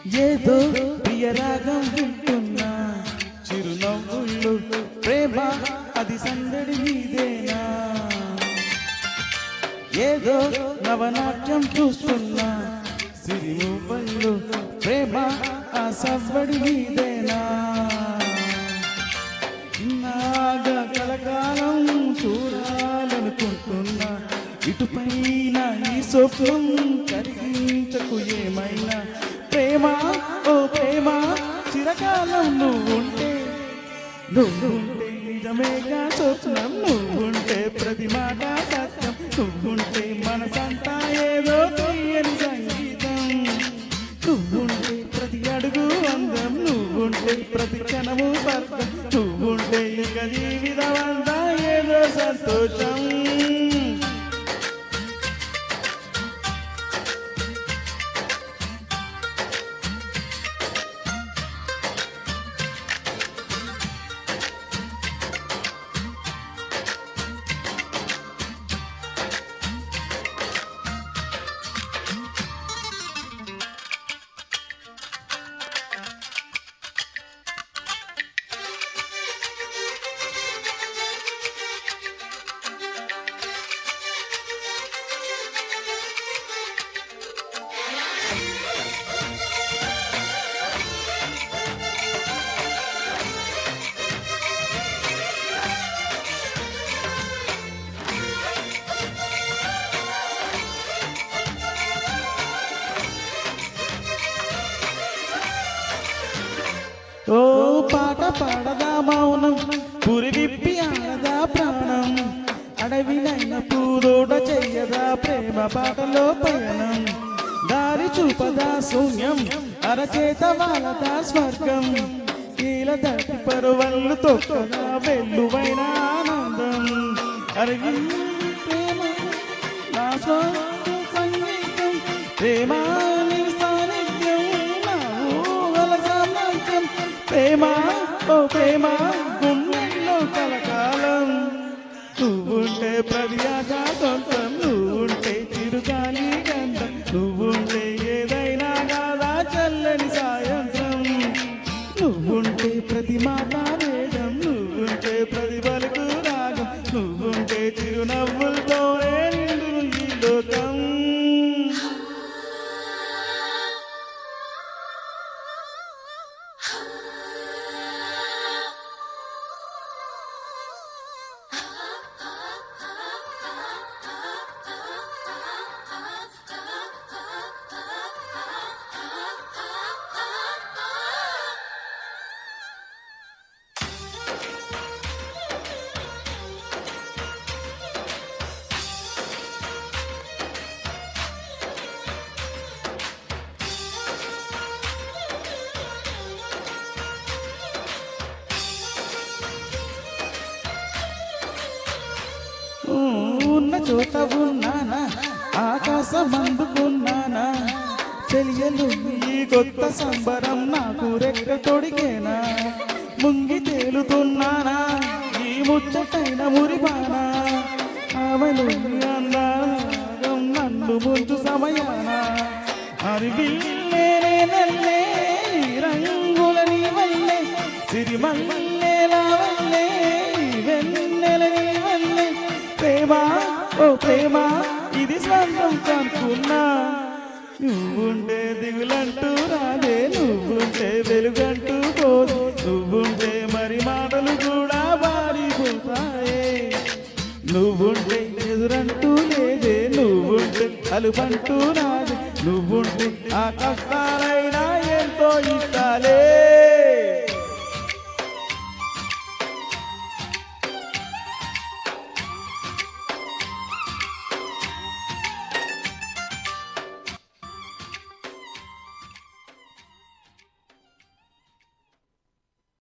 ఏదో ప్రియరాగం వింటున్నా చిరునవ్వుళ్ళు ప్రేమ అది సందడి నీదేనా ఏదో నవనాట్యం చూస్తున్నా సిరిమువ్వళ్ళు ప్రేమ ఆ సవ్వడి నీదేనా నాగా కలకాలం చూడాలనుకుంటున్నా ఇటుపైన ఈ స్వప్నం కరిగించకు ఏమైనా ప్రేమ ఓ ప్రేమ చిరకాలం నువ్వుంటే నిజమేగా స్వప్నం నువ్వుంటే ప్రతి మాట సత్యం నువ్వుంటే మనసంతా ఏదో తీయని సంగీతం నువ్వుంటే ప్రతి అడుగు అందం నువ్వుంటే ప్రతి క్షణము స్వర్గం నువ్వుంటే ఇక జీవితం అంతా ఏదో సంతోషం ఓ పాట పాడదా మౌనం పురి విప్పి ఆడదా ప్రాణం అడవినైన పూదోడ చెయ్యదా ప్రేమ పాటలో పయనం దారి చూపదా శూన్యం అరచేత వాళ్ళదా స్వర్గం కీల దాటి పరువల్లు తొక్కదా వెల్లువైన ఆనందం అరిగి ప్రేమ నా స్వార్థ సంగీతం ప్రేమ ప్రేమ ఓ ప్రేమ గుండెల్లో కలకాలం నువ్వుంటే ప్రతి ఆశ సొంతం నువ్వుంటే చిరుగాలి గంధం నువ్వుంటే ఏదైనా కాదా చల్లని సాయంత్రం నువ్వుంటే ప్రతి మాట వేదం నువ్వుంటే ప్రతి పలుకు రాగం నువ్వుంటే చిరునవ్వులతోనే నిండు ఈ లోకం ఉన్న చోట ఉన్నానా ఆకాశం అందుకున్నానా తెలియలు ఈ కొత్త సంబరం నాకు రెక్క తొడిగేనా ముంగి తేలుతున్నానా ఈ ముచ్చటైన మురిపానా అవలు అందాగం నన్ను ముంచు సమయాన అరివిల్లే నల్లే రంగుల నీ వల్లే సిరిమల్లేలా వల్లే వెన్నెల నీ వల్లే ప్రేమ ఓ ప్రేమ ఇది స్వంతం కనుక్కున్నా నువ్వుంటే దిగులంటూ రాదే నువ్వుంటే వెలుగంటూ పోదు నువ్వుంటే మరి మాటలు కూడా మారిపోతాయే నువ్వుంటే ఎదురంటూ లేదే నువ్వుంటే అలుపంటూ రాదే నువ్వుంటే ఆ కష్టాలైనా ఎంతో ఇష్టాలే